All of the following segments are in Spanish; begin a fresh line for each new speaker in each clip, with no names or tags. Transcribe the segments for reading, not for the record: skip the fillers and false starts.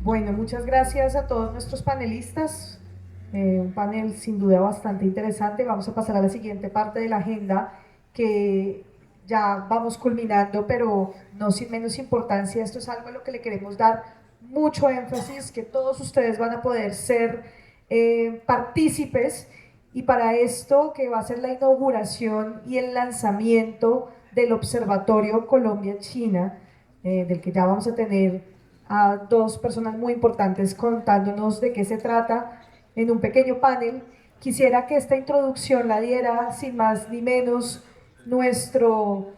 Bueno, muchas gracias a todos nuestros panelistas. Un panel sin duda bastante interesante. Vamos a pasar a la siguiente parte de la agenda que ya vamos culminando, pero no sin menos importancia. Esto es algo a lo que le queremos dar mucho énfasis, que todos ustedes van a poder ser partícipes, y para esto que va a ser la inauguración y el lanzamiento del Observatorio Colombia-China, del que ya vamos a tener a dos personas muy importantes contándonos de qué se trata en un pequeño panel. Quisiera que esta introducción la diera sin más ni menos nuestro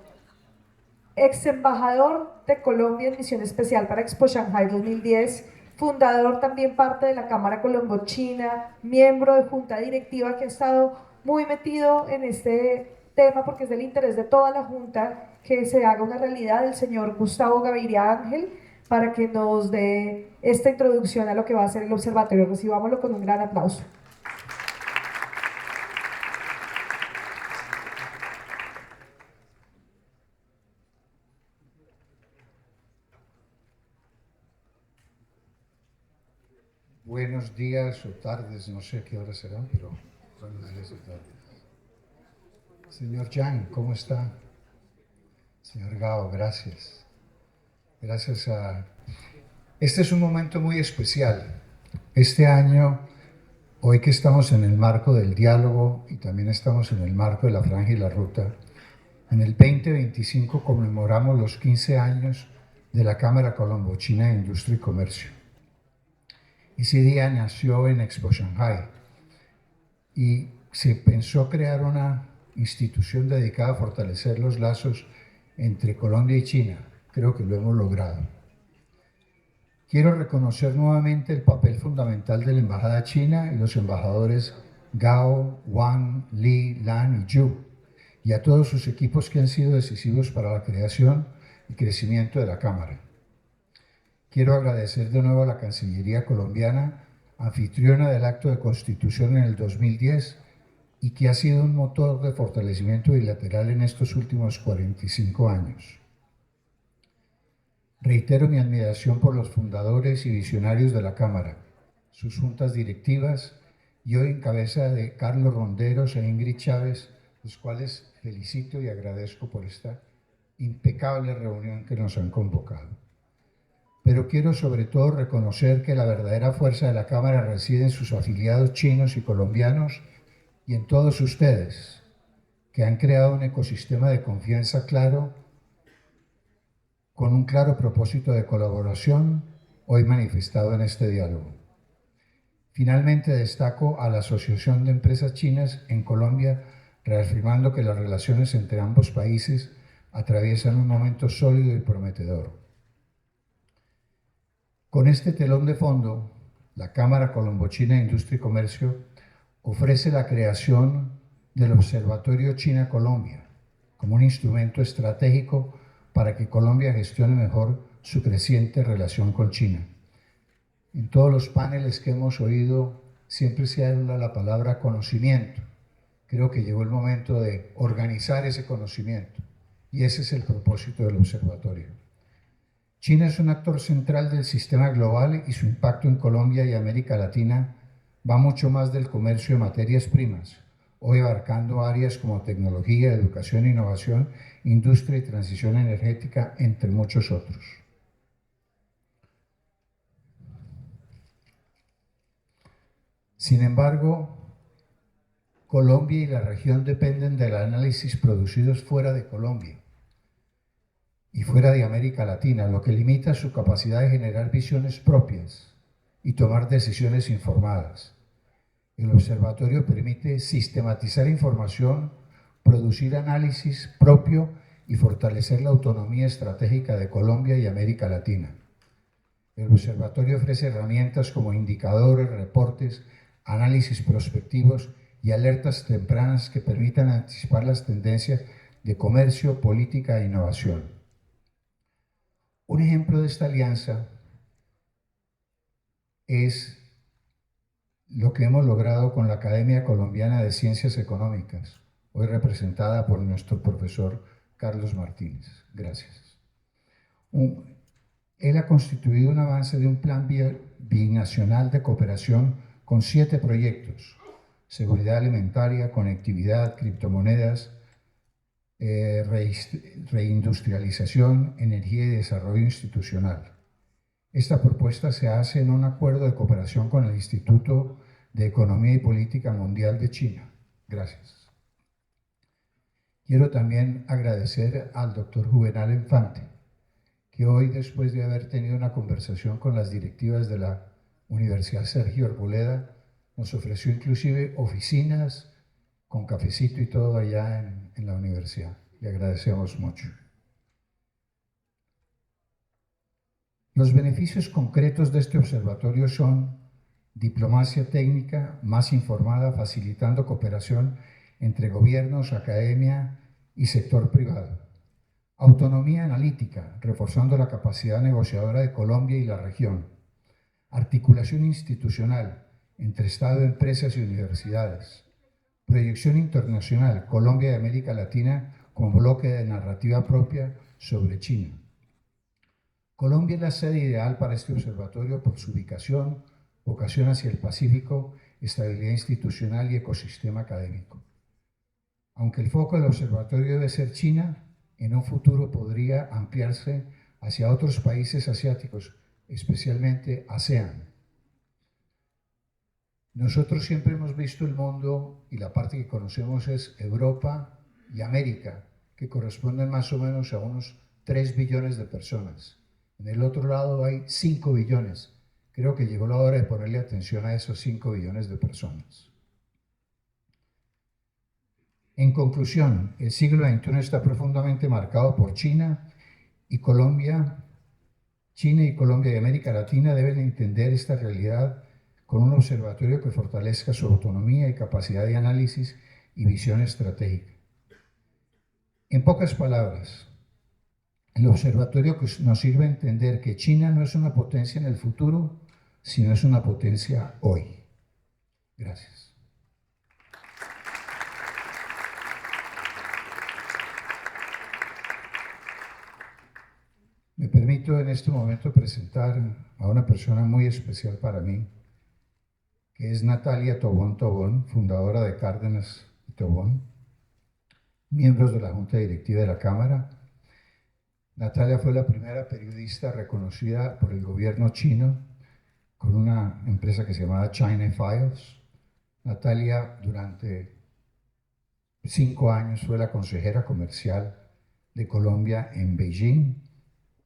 ex embajador de Colombia en misión especial para Expo Shanghai 2010, fundador también parte de la Cámara Colombo-China, miembro de junta directiva que ha estado muy metido en este tema porque es del interés de toda la junta que se haga una realidad, el señor Gustavo Gaviria Ángel, para que nos dé esta introducción a lo que va a ser el observatorio. Recibámoslo con un gran aplauso.
Buenos días o tardes, no sé qué hora serán, pero buenos días o tardes. Señor Yang, ¿cómo está? Señor Gao, gracias. Gracias a... Este es un momento muy especial. Este año, hoy que estamos en el marco del diálogo y también estamos en el marco de la Franja y la Ruta, en el 2025 conmemoramos los 15 años de la Cámara Colombo-China de Industria y Comercio. Ese día nació en Expo Shanghai y se pensó crear una institución dedicada a fortalecer los lazos entre Colombia y China. Creo que lo hemos logrado. Quiero reconocer nuevamente el papel fundamental de la Embajada China y los embajadores Gao, Wang, Li, Lan y Zhu, y a todos sus equipos que han sido decisivos para la creación y crecimiento de la Cámara. Quiero agradecer de nuevo a la Cancillería colombiana, anfitriona del acto de constitución en el 2010 y que ha sido un motor de fortalecimiento bilateral en estos últimos 45 años. Reitero mi admiración por los fundadores y visionarios de la Cámara, sus juntas directivas y hoy en cabeza de Carlos Ronderos e Ingrid Chávez, los cuales felicito y agradezco por esta impecable reunión que nos han convocado. Pero quiero sobre todo reconocer que la verdadera fuerza de la Cámara reside en sus afiliados chinos y colombianos y en todos ustedes, que han creado un ecosistema de confianza claro, con un claro propósito de colaboración, hoy manifestado en este diálogo. Finalmente destaco a la Asociación de Empresas Chinas en Colombia, reafirmando que las relaciones entre ambos países atraviesan un momento sólido y prometedor. Con este telón de fondo, la Cámara Colombo-China de Industria y Comercio ofrece la creación del Observatorio China-Colombia como un instrumento estratégico para que Colombia gestione mejor su creciente relación con China. En todos los paneles que hemos oído siempre se habla la palabra conocimiento. Creo que llegó el momento de organizar ese conocimiento y ese es el propósito del observatorio. China es un actor central del sistema global y su impacto en Colombia y América Latina va mucho más del comercio de materias primas, hoy abarcando áreas como tecnología, educación e innovación, industria y transición energética, entre muchos otros. Sin embargo, Colombia y la región dependen del análisis producidos fuera de Colombia y fuera de América Latina, lo que limita su capacidad de generar visiones propias y tomar decisiones informadas. El observatorio permite sistematizar información, producir análisis propio y fortalecer la autonomía estratégica de Colombia y América Latina. El observatorio ofrece herramientas como indicadores, reportes, análisis prospectivos y alertas tempranas que permitan anticipar las tendencias de comercio, política e innovación. Un ejemplo de esta alianza es lo que hemos logrado con la Academia Colombiana de Ciencias Económicas, hoy representada por nuestro profesor Carlos Martínez. Gracias. Él ha constituido un avance de un plan binacional de cooperación con 7 proyectos: seguridad alimentaria, conectividad, criptomonedas, reindustrialización, energía y desarrollo institucional. Esta propuesta se hace en un acuerdo de cooperación con el Instituto de Economía y Política Mundial de China. Gracias. Quiero también agradecer al doctor Juvenal Infante, que hoy, después de haber tenido una conversación con las directivas de la Universidad Sergio Arboleda, nos ofreció inclusive oficinas con cafecito y todo allá en la universidad. Le agradecemos mucho. Los beneficios concretos de este observatorio son diplomacia técnica más informada, facilitando cooperación entre gobiernos, academia y sector privado. Autonomía analítica, reforzando la capacidad negociadora de Colombia y la región. Articulación institucional entre Estado, empresas y universidades. Proyección internacional, Colombia y América Latina como bloque de narrativa propia sobre China. Colombia es la sede ideal para este observatorio por su ubicación, vocación hacia el Pacífico, estabilidad institucional y ecosistema académico. Aunque el foco del observatorio debe ser China, en un futuro podría ampliarse hacia otros países asiáticos, especialmente ASEAN. Nosotros siempre hemos visto el mundo, y la parte que conocemos es Europa y América, que corresponden más o menos a unos 3 billones de personas. En el otro lado hay 5 billones. Creo que llegó la hora de ponerle atención a esos 5 billones de personas. En conclusión, el siglo XXI está profundamente marcado por China y Colombia. China y Colombia y América Latina deben entender esta realidad con un observatorio que fortalezca su autonomía y capacidad de análisis y visión estratégica. En pocas palabras, el observatorio nos sirve a entender que China no es una potencia en el futuro, sino es una potencia hoy. Gracias. Me permito en este momento presentar a una persona muy especial para mí, que es Natalia Tobón Tobón, fundadora de Cárdenas y Tobón, miembros de la Junta Directiva de la Cámara. Natalia fue la primera periodista reconocida por el gobierno chino con una empresa que se llamaba China Files. Natalia durante 5 años fue la consejera comercial de Colombia en Beijing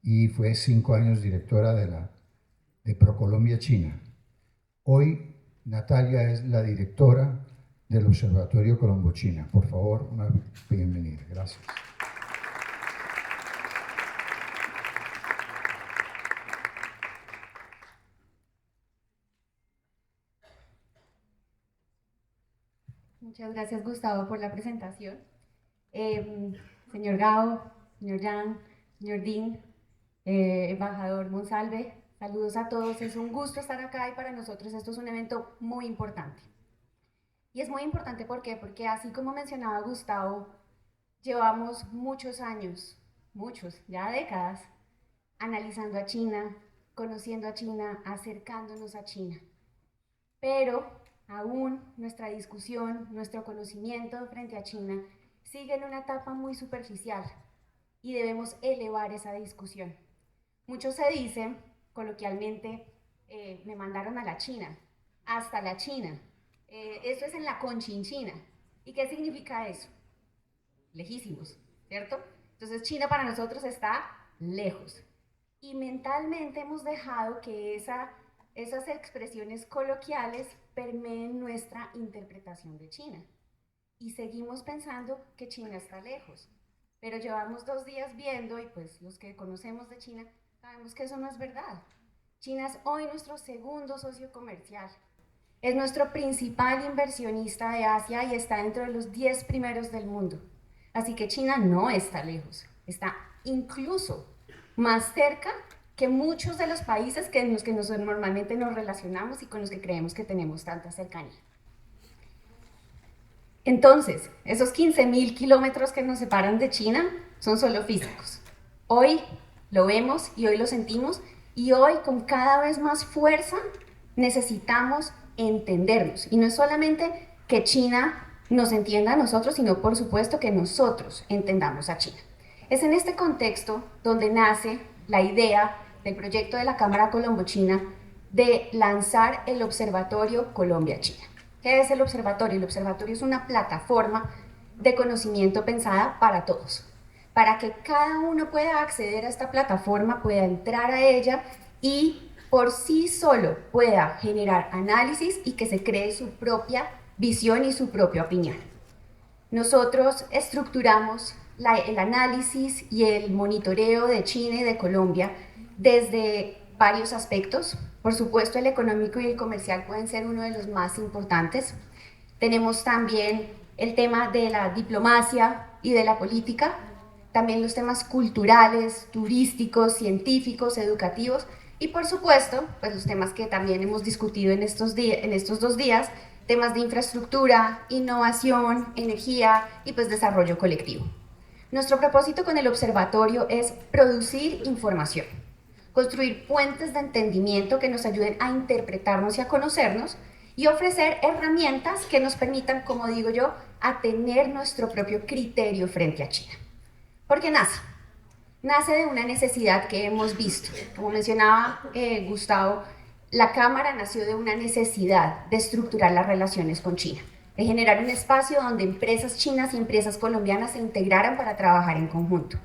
y fue 5 años directora de ProColombia China. Hoy Natalia es la directora del Observatorio Colombo-China. Por favor, una bienvenida. Gracias.
Muchas gracias, Gustavo, por la presentación. Señor Gao, señor Yang, señor Ding, embajador Monsalve, saludos a todos. Es un gusto estar acá y para nosotros esto es un evento muy importante. Y es muy importante ¿por qué? Porque así como mencionaba Gustavo, llevamos muchos años, ya décadas, analizando a China, conociendo a China, acercándonos a China. Pero aún nuestra discusión, nuestro conocimiento frente a China sigue en una etapa muy superficial y debemos elevar esa discusión. Mucho se dice, coloquialmente, me mandaron a la China, hasta la China. Eso es en la Conchinchina. ¿Y qué significa eso? Lejísimos, ¿cierto? Entonces China para nosotros está lejos. Y mentalmente hemos dejado que esas expresiones coloquiales permeen nuestra interpretación de China. Y seguimos pensando que China está lejos. Pero llevamos 2 días viendo, y pues los que conocemos de China, sabemos que eso no es verdad. China es hoy nuestro segundo socio comercial. Es nuestro principal inversionista de Asia y está dentro de los 10 primeros del mundo. Así que China no está lejos, está incluso más cerca que muchos de los países con los que normalmente nos relacionamos y con los que creemos que tenemos tanta cercanía. Entonces, esos 15.000 kilómetros que nos separan de China son solo físicos. Hoy lo vemos y hoy lo sentimos, y hoy con cada vez más fuerza necesitamos entendernos. Y no es solamente que China nos entienda a nosotros, sino por supuesto que nosotros entendamos a China. Es en este contexto donde nace la idea del proyecto de la Cámara Colombo-China de lanzar el Observatorio Colombia-China. ¿Qué es el observatorio? El observatorio es una plataforma de conocimiento pensada para todos, para que cada uno pueda acceder a esta plataforma, pueda entrar a ella y por sí solo pueda generar análisis y que se cree su propia visión y su propia opinión. Nosotros estructuramos el análisis y el monitoreo de China y de Colombia desde varios aspectos. Por supuesto, el económico y el comercial pueden ser uno de los más importantes. Tenemos también el tema de la diplomacia y de la política, también los temas culturales, turísticos, científicos, educativos y por supuesto, pues los temas que también hemos discutido en estos 2 días, temas de infraestructura, innovación, energía y pues desarrollo colectivo. Nuestro propósito con el observatorio es producir información, construir puentes de entendimiento que nos ayuden a interpretarnos y a conocernos y ofrecer herramientas que nos permitan, como digo yo, a tener nuestro propio criterio frente a China. ¿Por qué nace? Nace de una necesidad que hemos visto. Como mencionaba Gustavo, la Cámara nació de una necesidad de estructurar las relaciones con China, de generar un espacio donde empresas chinas y empresas colombianas se integraran para trabajar en conjunto.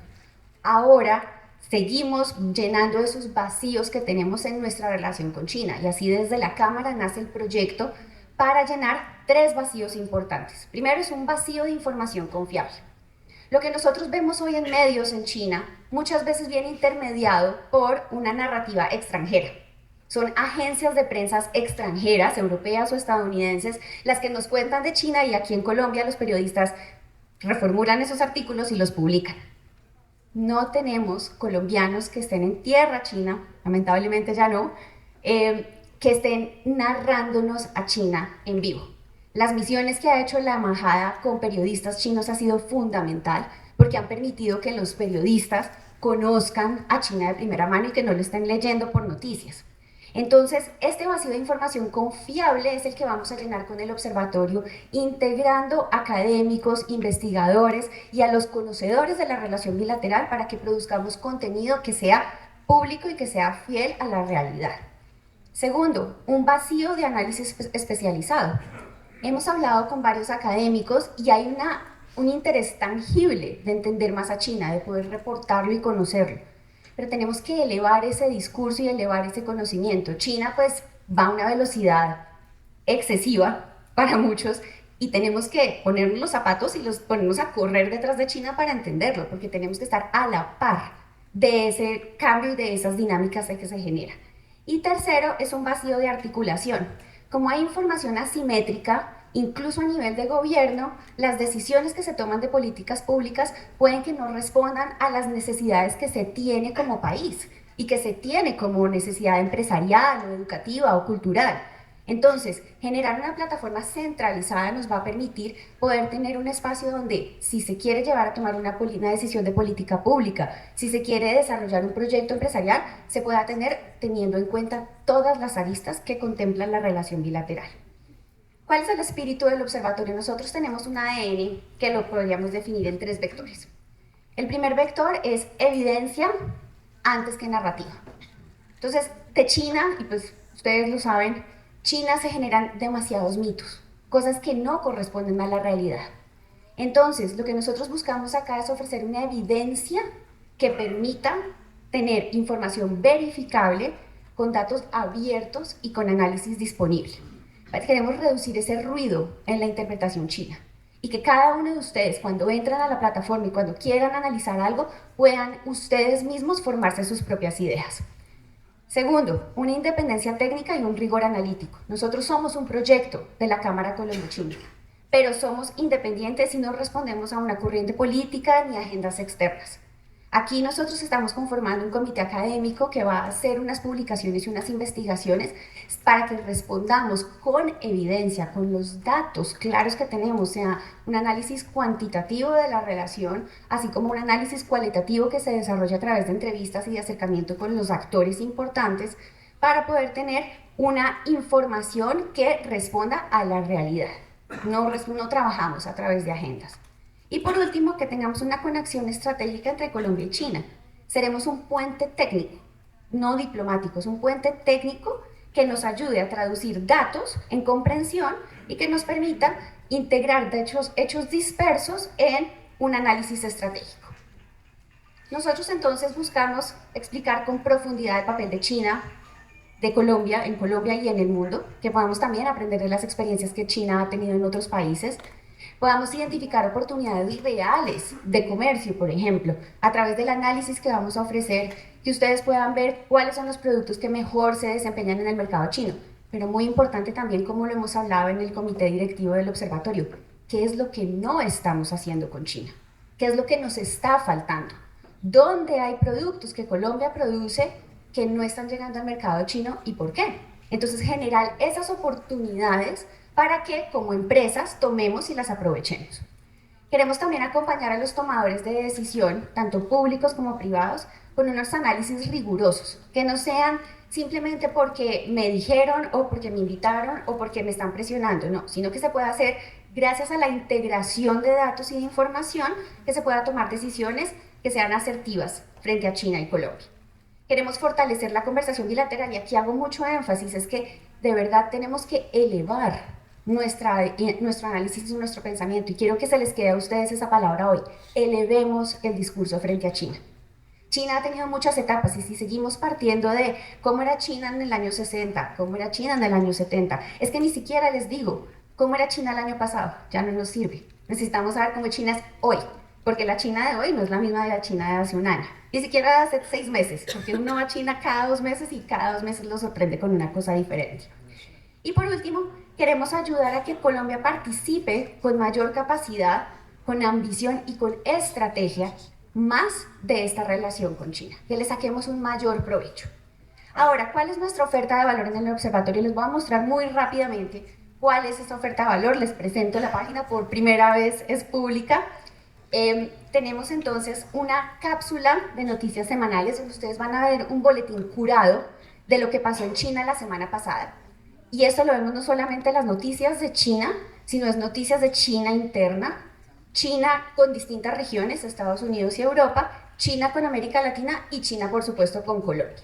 Ahora seguimos llenando esos vacíos que tenemos en nuestra relación con China y así desde la Cámara nace el proyecto para llenar 3 vacíos importantes. Primero es un vacío de información confiable. Lo que nosotros vemos hoy en medios en China muchas veces viene intermediado por una narrativa extranjera. Son agencias de prensa extranjeras, europeas o estadounidenses, las que nos cuentan de China y aquí en Colombia los periodistas reformulan esos artículos y los publican. No tenemos colombianos que estén en tierra china, lamentablemente ya no, que estén narrándonos a China en vivo. Las misiones que ha hecho la embajada con periodistas chinos ha sido fundamental porque han permitido que los periodistas conozcan a China de primera mano y que no lo estén leyendo por noticias. Entonces, este vacío de información confiable es el que vamos a llenar con el observatorio, integrando académicos, investigadores y a los conocedores de la relación bilateral para que produzcamos contenido que sea público y que sea fiel a la realidad. Segundo, un vacío de análisis especializado. Hemos hablado con varios académicos y hay un interés tangible de entender más a China, de poder reportarlo y conocerlo. Pero tenemos que elevar ese discurso y elevar ese conocimiento. China pues va a una velocidad excesiva para muchos y tenemos que ponernos los zapatos y ponernos a correr detrás de China para entenderlo, porque tenemos que estar a la par de ese cambio y de esas dinámicas que se generan. Y tercero es un vacío de articulación. Como hay información asimétrica, incluso a nivel de gobierno, las decisiones que se toman de políticas públicas pueden que no respondan a las necesidades que se tiene como país y que se tiene como necesidad empresarial o educativa o cultural. Entonces, generar una plataforma centralizada nos va a permitir poder tener un espacio donde, si se quiere llevar a tomar una decisión de política pública, si se quiere desarrollar un proyecto empresarial, se pueda tener teniendo en cuenta todas las aristas que contemplan la relación bilateral. ¿Cuál es el espíritu del observatorio? Nosotros tenemos un ADN que lo podríamos definir en 3 vectores. El primer vector es evidencia antes que narrativa. Entonces, de China, y pues ustedes lo saben, China se generan demasiados mitos, cosas que no corresponden a la realidad. Entonces, lo que nosotros buscamos acá es ofrecer una evidencia que permita tener información verificable con datos abiertos y con análisis disponible. Queremos reducir ese ruido en la interpretación china y que cada uno de ustedes, cuando entran a la plataforma y cuando quieran analizar algo, puedan ustedes mismos formarse sus propias ideas. Segundo, una independencia técnica y un rigor analítico. Nosotros somos un proyecto de la Cámara Colombo-China, pero somos independientes y no respondemos a una corriente política ni a agendas externas. Aquí nosotros estamos conformando un comité académico que va a hacer unas publicaciones y unas investigaciones para que respondamos con evidencia, con los datos claros que tenemos, o sea, un análisis cuantitativo de la relación, así como un análisis cualitativo que se desarrolla a través de entrevistas y de acercamiento con los actores importantes para poder tener una información que responda a la realidad. No trabajamos a través de agendas. Y por último, que tengamos una conexión estratégica entre Colombia y China. Seremos un puente técnico, no diplomático, es un puente técnico que nos ayude a traducir datos en comprensión y que nos permita integrar hechos dispersos en un análisis estratégico. Nosotros entonces buscamos explicar con profundidad el papel de China, de Colombia, en Colombia y en el mundo, que podamos también aprender de las experiencias que China ha tenido en otros países, podamos identificar oportunidades reales de comercio, por ejemplo, a través del análisis que vamos a ofrecer, que ustedes puedan ver cuáles son los productos que mejor se desempeñan en el mercado chino, pero muy importante también, como lo hemos hablado en el comité directivo del observatorio, qué es lo que no estamos haciendo con China, qué es lo que nos está faltando, dónde hay productos que Colombia produce que no están llegando al mercado chino y por qué. Entonces, generar esas oportunidades para que como empresas tomemos y las aprovechemos. Queremos también acompañar a los tomadores de decisión, tanto públicos como privados, con unos análisis rigurosos, que no sean simplemente porque me dijeron o porque me invitaron o porque me están presionando, no, sino que se pueda hacer gracias a la integración de datos y de información, que se pueda tomar decisiones que sean asertivas frente a China y Colombia. Queremos fortalecer la conversación bilateral y aquí hago mucho énfasis, es que de verdad tenemos que elevar nuestro análisis y nuestro pensamiento, y quiero que se les quede a ustedes esa palabra hoy: elevemos el discurso frente a China. China ha tenido muchas etapas y si seguimos partiendo de cómo era China en el año 60, cómo era China en el año 70, es que ni siquiera les digo cómo era China el año pasado, ya no nos sirve. Necesitamos saber cómo China es hoy, porque la China de hoy no es la misma de la China de hace un año, ni siquiera de hace 6 meses, porque uno va a China cada 2 meses y cada 2 meses lo sorprende con una cosa diferente. Y por último, queremos ayudar a que Colombia participe con mayor capacidad, con ambición y con estrategia más de esta relación con China, que le saquemos un mayor provecho. Ahora, ¿cuál es nuestra oferta de valor en el observatorio? Les voy a mostrar muy rápidamente cuál es esta oferta de valor. Les presento la página, por primera vez es pública. Tenemos entonces una cápsula de noticias semanales donde ustedes van a ver un boletín curado de lo que pasó en China la semana pasada. Y esto lo vemos no solamente en las noticias de China, sino es noticias de China interna, China con distintas regiones, Estados Unidos y Europa, China con América Latina y China, por supuesto, con Colombia.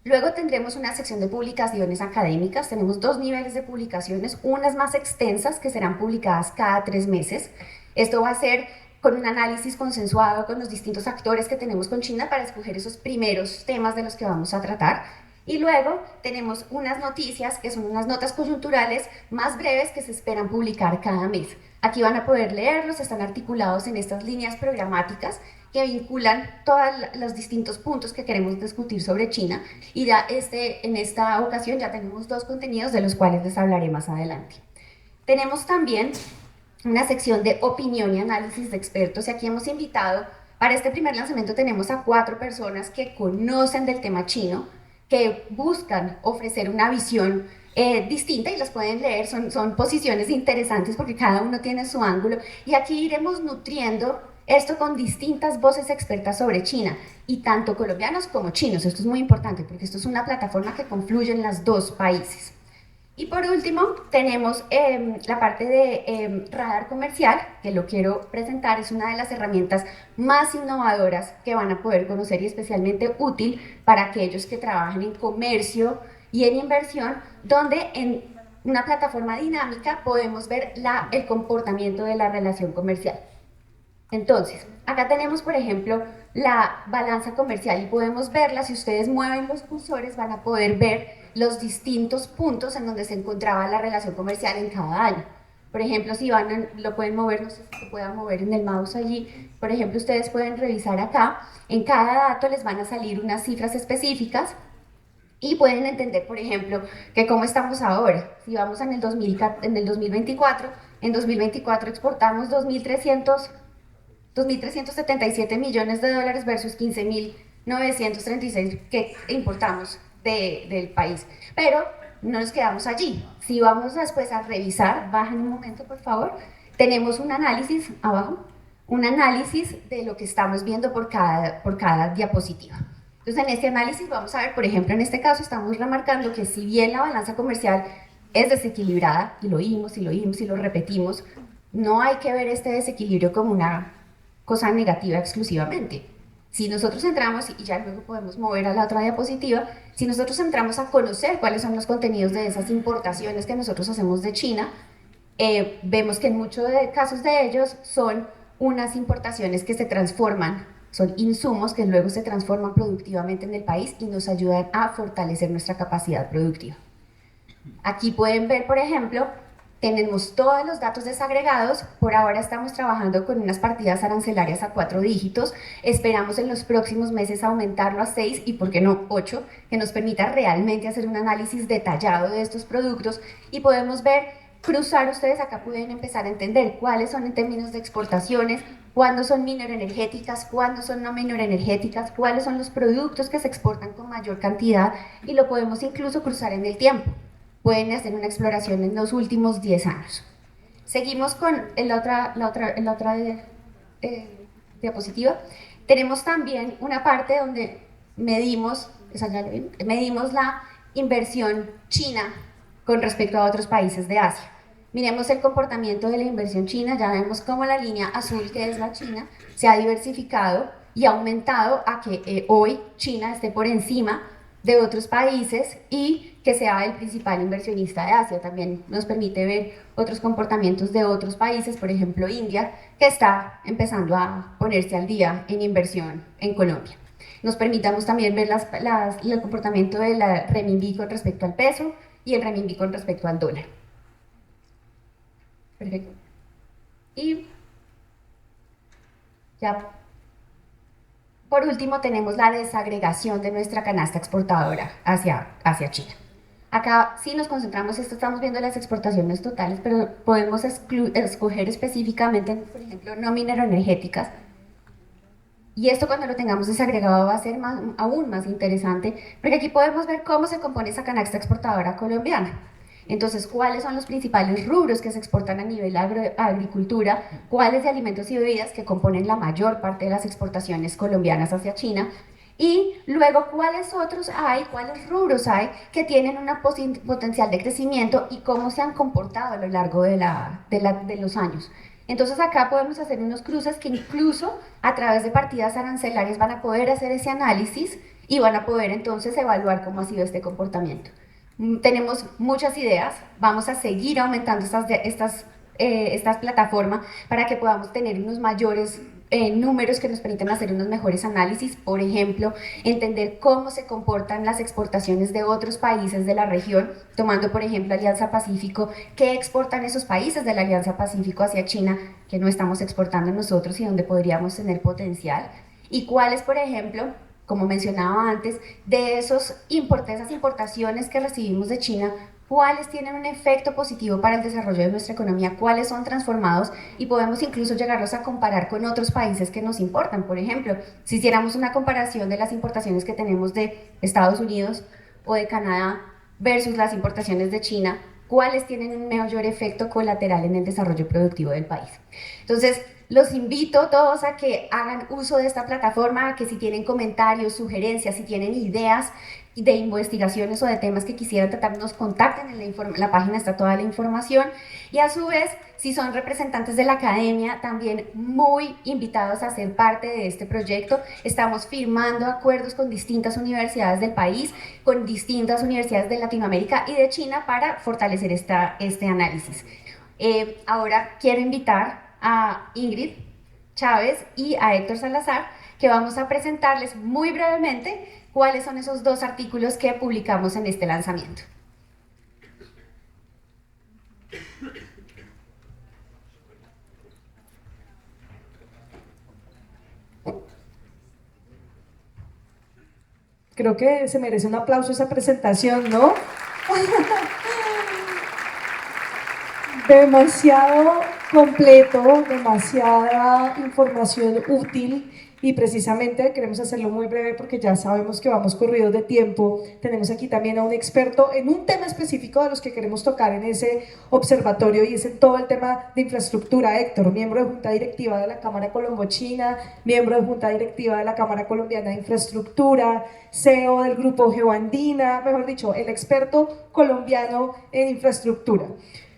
Luego tendremos una sección de publicaciones académicas, tenemos 2 niveles de publicaciones, unas más extensas que serán publicadas cada 3 meses. Esto va a ser con un análisis consensuado con los distintos actores que tenemos con China para escoger esos primeros temas de los que vamos a tratar. Y luego tenemos unas noticias que son unas notas coyunturales más breves que se esperan publicar cada mes. Aquí van a poder leerlos, están articulados en estas líneas programáticas que vinculan todos los distintos puntos que queremos discutir sobre China, y ya en esta ocasión ya tenemos 2 contenidos de los cuales les hablaré más adelante. Tenemos también una sección de opinión y análisis de expertos, y aquí hemos invitado, para este primer lanzamiento tenemos a 4 personas que conocen del tema chino, que buscan ofrecer una visión distinta, y las pueden leer, son posiciones interesantes porque cada uno tiene su ángulo, y aquí iremos nutriendo esto con distintas voces expertas sobre China, y tanto colombianos como chinos. Esto es muy importante porque esto es una plataforma que confluye en los 2 países. Y por último tenemos la parte de radar comercial, que lo quiero presentar, es una de las herramientas más innovadoras que van a poder conocer y especialmente útil para aquellos que trabajan en comercio y en inversión, donde en una plataforma dinámica podemos ver el comportamiento de la relación comercial. Entonces, acá tenemos, por ejemplo, la balanza comercial y podemos verla. Si ustedes mueven los cursores van a poder ver los distintos puntos en donde se encontraba la relación comercial en cada año. Por ejemplo, si lo pueden mover, no sé si se pueda mover en el mouse allí. Por ejemplo, ustedes pueden revisar acá, en cada dato les van a salir unas cifras específicas y pueden entender, por ejemplo, que cómo estamos ahora. Si vamos en el 2024, en 2024 exportamos 2.300 2.377 millones de dólares versus 15.936 que importamos del país. Pero no nos quedamos allí. Si vamos después a revisar, bajen un momento por favor, tenemos un análisis abajo, un análisis de lo que estamos viendo por cada diapositiva. Entonces en este análisis vamos a ver, por ejemplo, en este caso estamos remarcando que si bien la balanza comercial es desequilibrada, y lo oímos y lo oímos y lo repetimos, no hay que ver este desequilibrio como una cosa negativa exclusivamente. Si nosotros entramos, y ya luego podemos mover a la otra diapositiva, si nosotros entramos a conocer cuáles son los contenidos de esas importaciones que nosotros hacemos de China, vemos que en muchos casos de ellos son unas importaciones que se transforman, son insumos que luego se transforman productivamente en el país y nos ayudan a fortalecer nuestra capacidad productiva. Aquí pueden ver, por ejemplo, tenemos todos los datos desagregados. Por ahora estamos trabajando con unas partidas arancelarias a 4 dígitos. Esperamos en los próximos meses aumentarlo a 6 y, por qué no, 8, que nos permita realmente hacer un análisis detallado de estos productos y podemos ver, cruzar, ustedes acá pueden empezar a entender cuáles son en términos de exportaciones, cuándo son mineroenergéticas, cuándo son no mineroenergéticas, cuáles son los productos que se exportan con mayor cantidad y lo podemos incluso cruzar en el tiempo. Pueden hacer una exploración en los últimos 10 años. Seguimos con la otra diapositiva. Tenemos también una parte donde medimos la inversión china con respecto a otros países de Asia. Miremos el comportamiento de la inversión china, ya vemos cómo la línea azul, que es la China, se ha diversificado y ha aumentado a que hoy China esté por encima de otros países y que sea el principal inversionista de Asia. También nos permite ver otros comportamientos de otros países, por ejemplo India, que está empezando a ponerse al día en inversión en Colombia. Nos permitamos también ver el comportamiento de la renminbi con respecto al peso y el renminbi con respecto al dólar. Perfecto. Y ya por último tenemos la desagregación de nuestra canasta exportadora hacia China. Acá sí nos concentramos, estamos viendo las exportaciones totales, pero podemos escoger específicamente, por ejemplo, no mineroenergéticas. Y esto cuando lo tengamos desagregado va a ser aún más interesante, porque aquí podemos ver cómo se compone esa canasta exportadora colombiana. Entonces, ¿cuáles son los principales rubros que se exportan a nivel agricultura? ¿Cuáles de alimentos y bebidas que componen la mayor parte de las exportaciones colombianas hacia China? Y luego, ¿cuáles otros hay, cuáles rubros hay que tienen un potencial de crecimiento y cómo se han comportado a lo largo de los años? Entonces acá podemos hacer unos cruces que incluso a través de partidas arancelarias van a poder hacer ese análisis y van a poder entonces evaluar cómo ha sido este comportamiento. Tenemos muchas ideas, vamos a seguir aumentando estas plataformas para que podamos tener unos mayores números que nos permitan hacer unos mejores análisis, por ejemplo, entender cómo se comportan las exportaciones de otros países de la región, tomando por ejemplo Alianza Pacífico, qué exportan esos países de la Alianza Pacífico hacia China que no estamos exportando nosotros y donde podríamos tener potencial, y cuáles, por ejemplo, como mencionaba antes, de esas importaciones que recibimos de China, cuáles tienen un efecto positivo para el desarrollo de nuestra economía, cuáles son transformados y podemos incluso llegarlos a comparar con otros países que nos importan. Por ejemplo, si hiciéramos una comparación de las importaciones que tenemos de Estados Unidos o de Canadá versus las importaciones de China, cuáles tienen un mayor efecto colateral en el desarrollo productivo del país. Entonces, los invito todos a que hagan uso de esta plataforma, a que si tienen comentarios, sugerencias, si tienen ideas de investigaciones o de temas que quisieran tratar, nos contacten, en la página está toda la información, y a su vez, si son representantes de la academia, también muy invitados a ser parte de este proyecto. Estamos firmando acuerdos con distintas universidades del país, con distintas universidades de Latinoamérica y de China para fortalecer este análisis. Ahora quiero invitar a Ingrid Chávez y a Héctor Salazar, que vamos a presentarles muy brevemente cuáles son esos 2 artículos que publicamos en este lanzamiento.
Creo que se merece un aplauso esa presentación, ¿no? Demasiado completo, demasiada información útil y precisamente queremos hacerlo muy breve porque ya sabemos que vamos corridos de tiempo. Tenemos aquí también a un experto en un tema específico de los que queremos tocar en ese observatorio y es en todo el tema de infraestructura. Héctor, miembro de Junta Directiva de la Cámara Colombo-China, miembro de Junta Directiva de la Cámara Colombiana de Infraestructura, CEO del Grupo Geoandina, mejor dicho, el experto colombiano en infraestructura.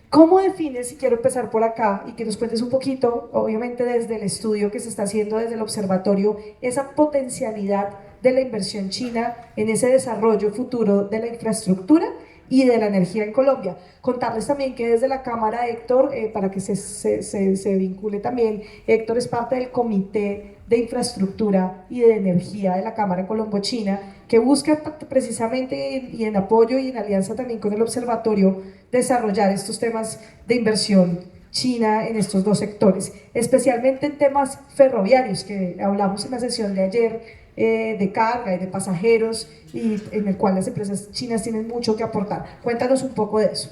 ¿Cómo defines, y quiero empezar por acá y que nos cuentes un poquito, obviamente desde el estudio que se está haciendo desde el observatorio, esa potencialidad de la inversión china en ese desarrollo futuro de la infraestructura y de la energía en Colombia? Contarles también que desde la Cámara, Héctor, para que se vincule también, Héctor es parte del Comité de Infraestructura y de Energía de la Cámara Colombo-China, que busca precisamente y en apoyo y en alianza también con el observatorio desarrollar estos temas de inversión china en estos dos sectores, especialmente en temas ferroviarios que hablamos en la sesión de ayer, de carga y de pasajeros, y en el cual las empresas chinas tienen mucho que aportar. Cuéntanos un poco de eso.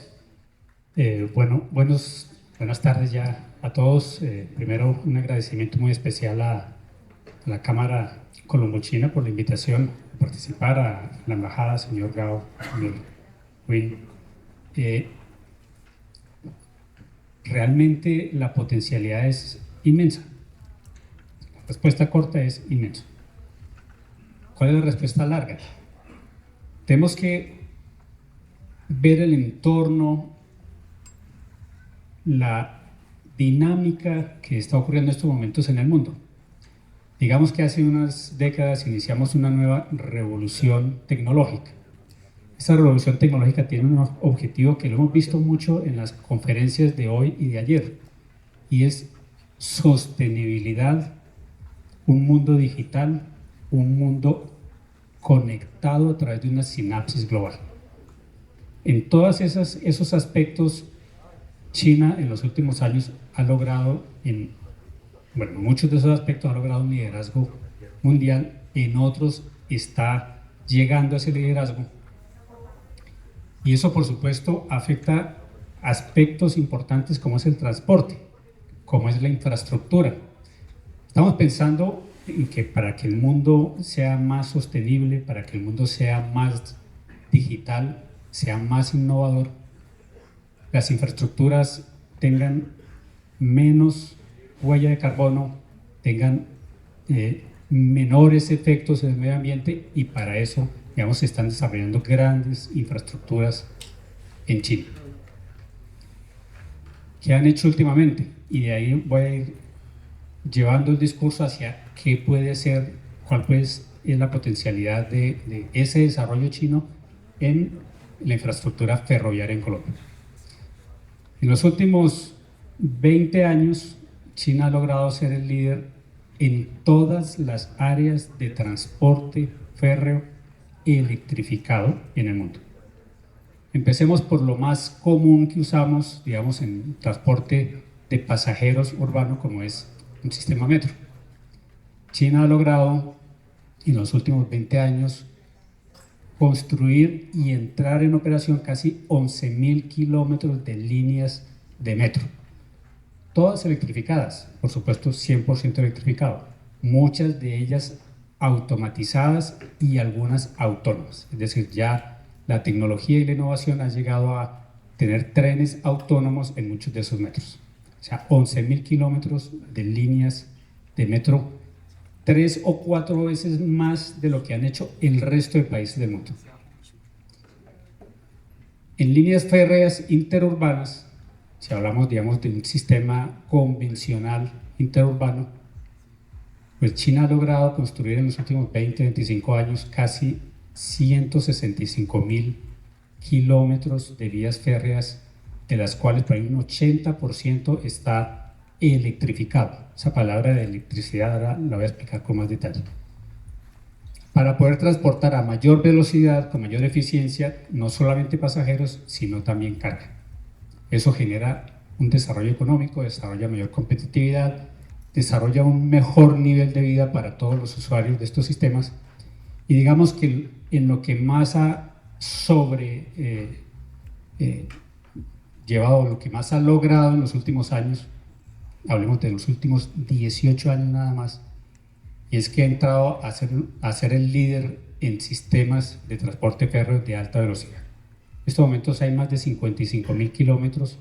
Buenas tardes ya a todos. Primero, un agradecimiento muy especial a la Cámara Colombo-China por la invitación a participar, a la embajada, señor Gao, señor Win. Realmente la potencialidad es inmensa. La respuesta corta es inmensa. ¿Cuál es la respuesta larga? Tenemos que ver el entorno, la dinámica que está ocurriendo en estos momentos en el mundo. Digamos que hace unas décadas iniciamos una nueva revolución tecnológica. Esa revolución tecnológica tiene un objetivo que lo hemos visto mucho en las conferencias de hoy y de ayer, y es sostenibilidad, un mundo digital, un mundo conectado a través de una sinapsis global. En todos esos aspectos, China en los últimos años ha logrado, muchos de esos aspectos ha logrado un liderazgo mundial, en otros está llegando a ese liderazgo. Y eso, por supuesto, afecta aspectos importantes como es el transporte, como es la infraestructura. Estamos pensando en que para que el mundo sea más sostenible, para que el mundo sea más digital, sea más innovador, las infraestructuras tengan menos huella de carbono, tengan menores efectos en el medio ambiente, y para eso, digamos, se están desarrollando grandes infraestructuras en China. ¿Qué han hecho últimamente? Y de ahí voy a ir llevando el discurso hacia qué puede ser, cuál es la potencialidad de ese desarrollo chino en la infraestructura ferroviaria en Colombia. En los últimos 20 años, China ha logrado ser el líder en todas las áreas de transporte férreo electrificado en el mundo. Empecemos por lo más común que usamos, digamos, en transporte de pasajeros urbano, como es un sistema metro. China ha logrado en los últimos 20 años construir y entrar en operación casi 11.000 kilómetros de líneas de metro, todas electrificadas, por supuesto 100% electrificado, muchas de ellas automatizadas y algunas autónomas. Es decir, ya la tecnología y la innovación han llegado a tener trenes autónomos en muchos de esos metros. O sea, 11.000 kilómetros de líneas de metro, 3 o 4 veces más de lo que han hecho el resto de países del mundo. En líneas férreas interurbanas, si hablamos, digamos, de un sistema convencional interurbano, pues China ha logrado construir en los últimos 20-25 años casi 165.000 kilómetros de vías férreas, de las cuales por ahí un 80% está electrificado. Esa palabra de electricidad ahora la voy a explicar con más detalle. Para poder transportar a mayor velocidad, con mayor eficiencia, no solamente pasajeros, sino también carga. Eso genera un desarrollo económico, desarrolla mayor competitividad, desarrolla un mejor nivel de vida para todos los usuarios de estos sistemas, y digamos que en lo que más ha llevado, lo que más ha logrado en los últimos años hablemos de los últimos 18 años nada más, y es que ha entrado a ser el líder en sistemas de transporte férreo de alta velocidad. En estos momentos hay más de 55.000 kilómetros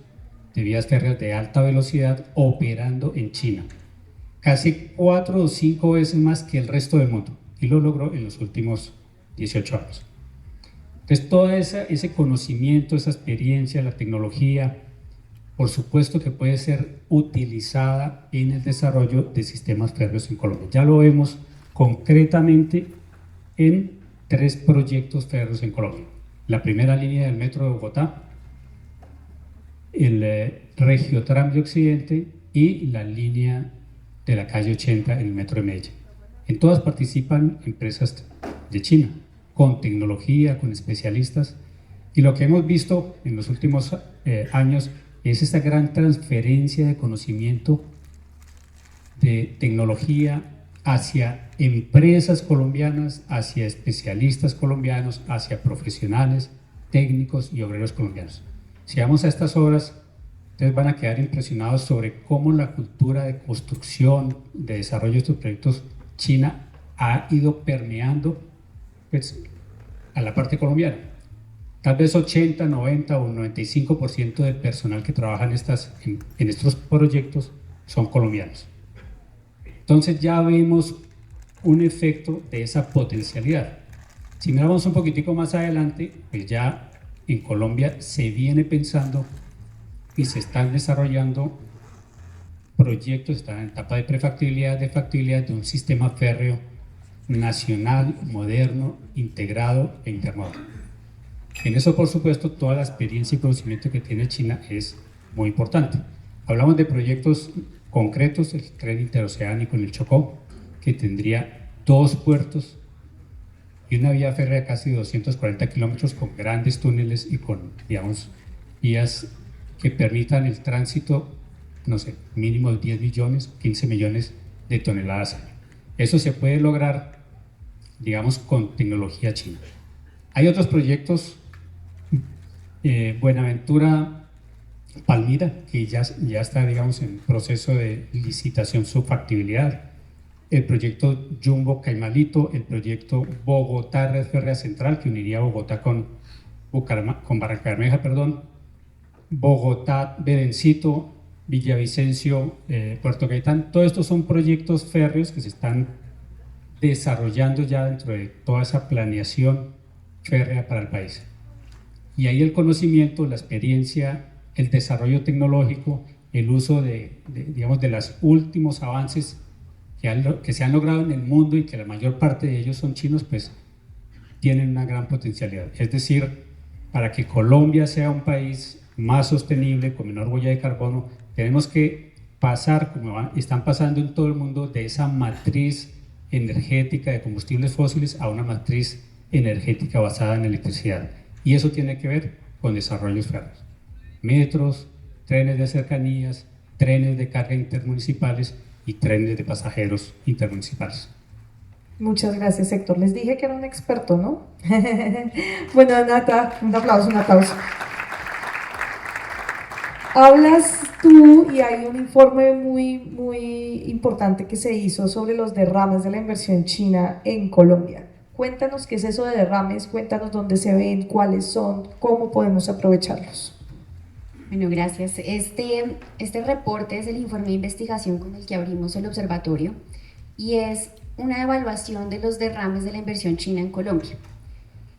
de vías férreas de alta velocidad operando en China, casi 4 o 5 veces más que el resto del mundo, y lo logró en los últimos 18 años. Entonces, todo ese conocimiento, esa experiencia, la tecnología, por supuesto que puede ser utilizada en el desarrollo de sistemas férreos en Colombia. Ya lo vemos concretamente en 3 proyectos férreos en Colombia. La primera línea del metro de Bogotá, el Regiotram de Occidente y la línea de la calle 80 en el metro de Medellín. En todas participan empresas de China, con tecnología, con especialistas, y lo que hemos visto en los últimos años es esta gran transferencia de conocimiento, de tecnología hacia empresas colombianas, hacia especialistas colombianos, hacia profesionales, técnicos y obreros colombianos. Si vamos a estas obras, ustedes van a quedar impresionados sobre cómo la cultura de construcción, de desarrollo de estos proyectos China ha ido permeando pues, a la parte colombiana. Tal vez 80, 90 o 95% del personal que trabaja en estos proyectos son colombianos. Entonces ya vemos un efecto de esa potencialidad. Si miramos un poquitico más adelante, pues ya en Colombia se viene pensando y se están desarrollando proyectos, están en etapa de prefactibilidad, de factibilidad de un sistema férreo nacional, moderno, integrado e integrador. En eso, por supuesto, toda la experiencia y conocimiento que tiene China es muy importante. Hablamos de proyectos concretos, el tren interoceánico en el Chocó, que tendría 2 puertos y una vía férrea de casi 240 kilómetros con grandes túneles y con, digamos, vías que permitan el tránsito, no sé, mínimo de 10 millones, 15 millones de toneladas al año. Eso se puede lograr, digamos, con tecnología china. Hay otros proyectos, Buenaventura Palmira, que ya está, digamos, en proceso de licitación su factibilidad, el proyecto Jumbo Caimalito, el proyecto Bogotá Red Férrea Central, que uniría Bogotá con Barranca Bermeja, Bogotá Berencito, Villavicencio, Puerto Gaitán. Todos estos son proyectos férreos que se están desarrollando ya dentro de toda esa planeación férrea para el país. Y ahí el conocimiento, la experiencia, el desarrollo tecnológico, el uso digamos, de los últimos avances que se han logrado en el mundo y que la mayor parte de ellos son chinos, pues tienen una gran potencialidad. Es decir, para que Colombia sea un país más sostenible, con menor huella de carbono, tenemos que pasar, como están pasando en todo el mundo, de esa matriz energética de combustibles fósiles a una matriz energética basada en electricidad. Y eso tiene que ver con desarrollos férreos. Metros, trenes de cercanías, trenes de carga intermunicipales y trenes de pasajeros intermunicipales.
Muchas gracias, Héctor. Les dije que era un experto, ¿no? Bueno, Nata, un aplauso, un aplauso. Hablas tú y hay un informe muy importante que se hizo sobre los derrames de la inversión china en Colombia. Cuéntanos qué es eso de derrames, cuéntanos dónde se ven, cuáles son, cómo podemos aprovecharlos.
Bueno, gracias. Este reporte es el informe de investigación con el que abrimos el observatorio y es una evaluación de los derrames de la inversión china en Colombia.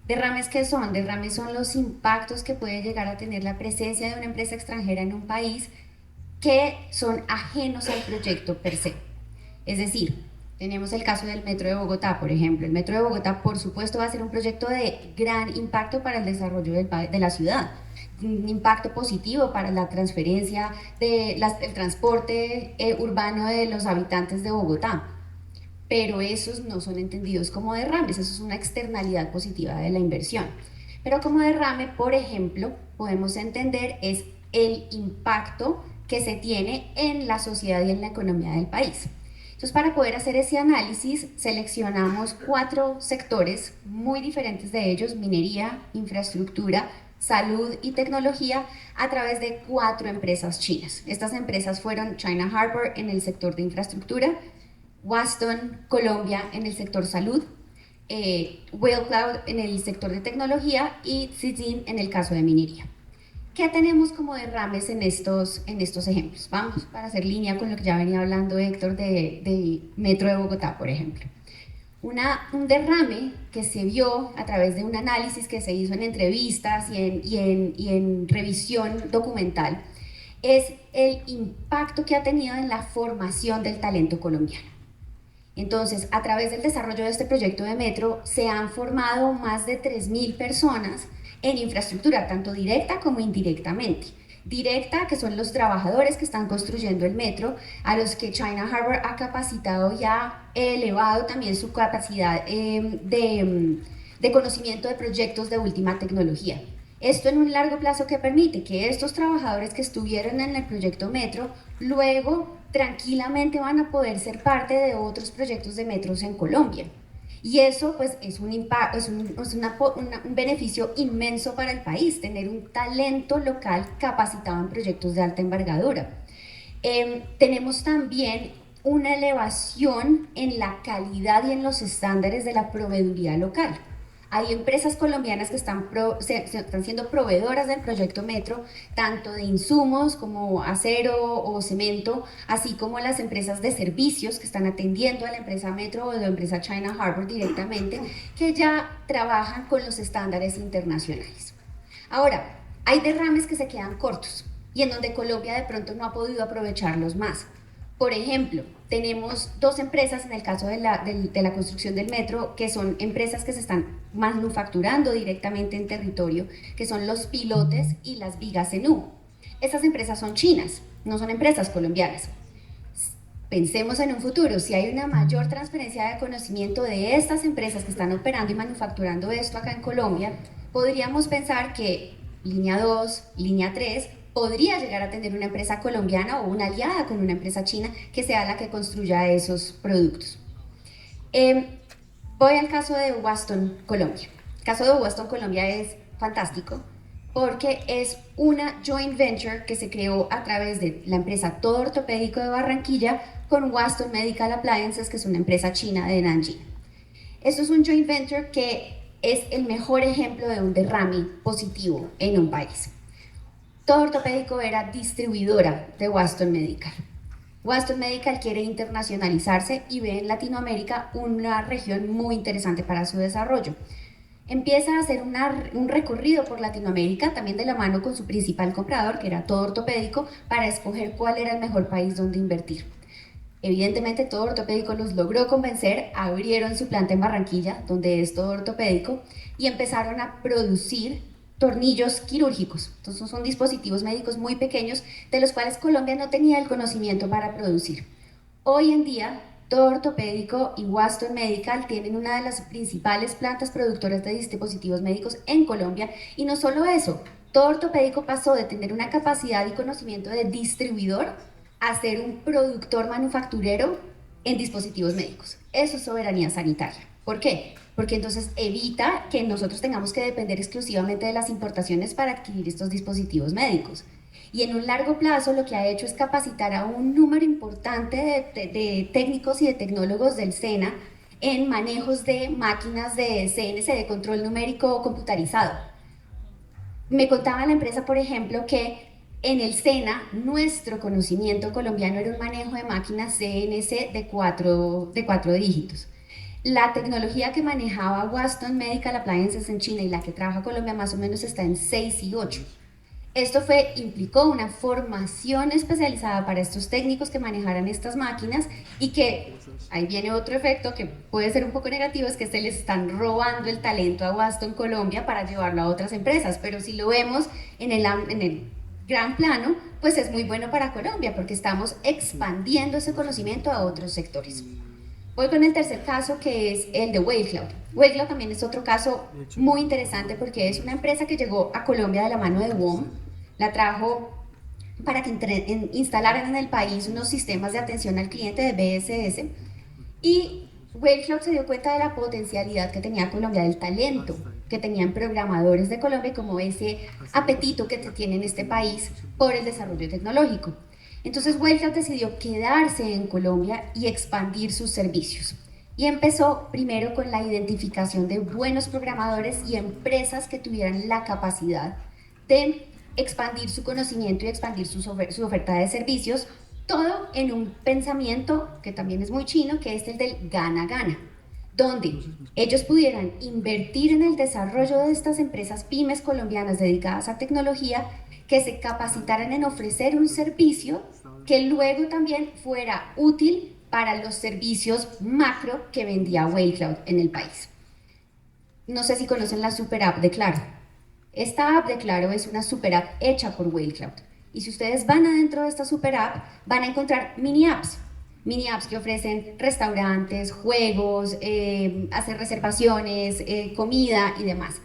¿Derrames qué son? Derrames son los impactos que puede llegar a tener la presencia de una empresa extranjera en un país que son ajenos al proyecto per se. Es decir, tenemos el caso del Metro de Bogotá, por ejemplo. El Metro de Bogotá, por supuesto, va a ser un proyecto de gran impacto para el desarrollo de la ciudad, un impacto positivo para la transferencia del transporte urbano de los habitantes de Bogotá. Pero esos no son entendidos como derrames, eso es una externalidad positiva de la inversión. Pero como derrame, por ejemplo, podemos entender es el impacto que se tiene en la sociedad y en la economía del país. Entonces, para poder hacer ese análisis, seleccionamos 4 sectores muy diferentes de ellos: minería, infraestructura, salud y tecnología a través de 4 empresas chinas. Estas empresas fueron China Harbour en el sector de infraestructura, Waston Colombia en el sector salud, Whale Cloud en el sector de tecnología y Zijin en el caso de minería. ¿Qué tenemos como derrames en estos ejemplos? Vamos para hacer línea con lo que ya venía hablando Héctor de Metro de Bogotá, por ejemplo. Un derrame que se vio a través de un análisis que se hizo en entrevistas y en revisión documental es el impacto que ha tenido en la formación del talento colombiano. Entonces, a través del desarrollo de este proyecto de metro se han formado más de 3.000 personas en infraestructura, tanto directa como indirectamente. Directa, que son los trabajadores que están construyendo el metro, a los que China Harbour ha capacitado y ha elevado también su capacidad de conocimiento de proyectos de última tecnología. Esto en un largo plazo que permite que estos trabajadores que estuvieron en el proyecto metro luego tranquilamente van a poder ser parte de otros proyectos de metros en Colombia. Y eso pues es un beneficio inmenso para el país, tener un talento local capacitado en proyectos de alta envergadura. Tenemos también una elevación en la calidad y en los estándares de la proveeduría local. Hay empresas colombianas que están siendo proveedoras del proyecto Metro, tanto de insumos como acero o cemento, así como las empresas de servicios que están atendiendo a la empresa Metro o a la empresa China Harbour directamente, que ya trabajan con los estándares internacionales. Ahora, hay derrames que se quedan cortos y en donde Colombia de pronto no ha podido aprovecharlos más. Por ejemplo, tenemos 2 empresas en el caso de la construcción del metro, que son empresas que se están manufacturando directamente en territorio, que son los pilotes y las vigas en U. Estas empresas son chinas, no son empresas colombianas. Pensemos en un futuro, si hay una mayor transferencia de conocimiento de estas empresas que están operando y manufacturando esto acá en Colombia, podríamos pensar que línea 2, línea 3, podría llegar a tener una empresa colombiana o una aliada con una empresa china que sea la que construya esos productos. Voy al caso de Waston Colombia. El caso de Waston Colombia es fantástico porque es una joint venture que se creó a través de la empresa Todo Ortopédico de Barranquilla con Waston Medical Appliances, que es una empresa china de Nanjing. Esto es un joint venture que es el mejor ejemplo de un derrame positivo en un país. Todo Ortopédico era distribuidora de Waston Medical. Waston Medical quiere internacionalizarse y ve en Latinoamérica una región muy interesante para su desarrollo. Empieza a hacer un recorrido por Latinoamérica, también de la mano con su principal comprador, que era Todo Ortopédico, para escoger cuál era el mejor país donde invertir. Evidentemente Todo Ortopédico los logró convencer, abrieron su planta en Barranquilla, donde es Todo Ortopédico, y empezaron a producir tornillos quirúrgicos. Entonces son dispositivos médicos muy pequeños de los cuales Colombia no tenía el conocimiento para producir. Hoy en día, Todo Ortopédico y Waston Medical tienen una de las principales plantas productoras de dispositivos médicos en Colombia, y no solo eso, Todo Ortopédico pasó de tener una capacidad y conocimiento de distribuidor a ser un productor manufacturero en dispositivos médicos. Eso es soberanía sanitaria. ¿Por qué? Porque entonces evita que nosotros tengamos que depender exclusivamente de las importaciones para adquirir estos dispositivos médicos. Y en un largo plazo lo que ha hecho es capacitar a un número importante de técnicos y de tecnólogos del SENA en manejos de máquinas de CNC, de control numérico computarizado. Me contaba la empresa, por ejemplo, que en el SENA nuestro conocimiento colombiano era un manejo de máquinas CNC de cuatro dígitos. La tecnología que manejaba Waston Medical Appliances en China y la que trabaja Colombia más o menos está en 6 y 8. Esto implicó una formación especializada para estos técnicos que manejaran estas máquinas, y que, ahí viene otro efecto que puede ser un poco negativo, es que se les están robando el talento a Waston Colombia para llevarlo a otras empresas, pero si lo vemos en el gran plano, pues es muy bueno para Colombia porque estamos expandiendo ese conocimiento a otros sectores. Voy con el tercer caso, que es el de Whale Cloud. Whale Cloud también es otro caso muy interesante porque es una empresa que llegó a Colombia de la mano de WOM, la trajo para que instalaran en el país unos sistemas de atención al cliente de BSS, y Whale Cloud se dio cuenta de la potencialidad que tenía Colombia, del talento que tenían programadores de Colombia, como ese apetito que tiene en este país por el desarrollo tecnológico. Entonces Waycloud decidió quedarse en Colombia y expandir sus servicios. Y empezó primero con la identificación de buenos programadores y empresas que tuvieran la capacidad de expandir su conocimiento y expandir su oferta de servicios, todo en un pensamiento que también es muy chino, que es el del gana-gana, donde ellos pudieran invertir en el desarrollo de estas empresas pymes colombianas dedicadas a tecnología, que se capacitaran en ofrecer un servicio que luego también fuera útil para los servicios macro que vendía Waycloud en el país. No sé si conocen la super app de Claro. Esta app de Claro es una super app hecha por Waycloud. Y si ustedes van adentro de esta super app, van a encontrar mini apps que ofrecen restaurantes, juegos, hacer reservaciones, comida y demás.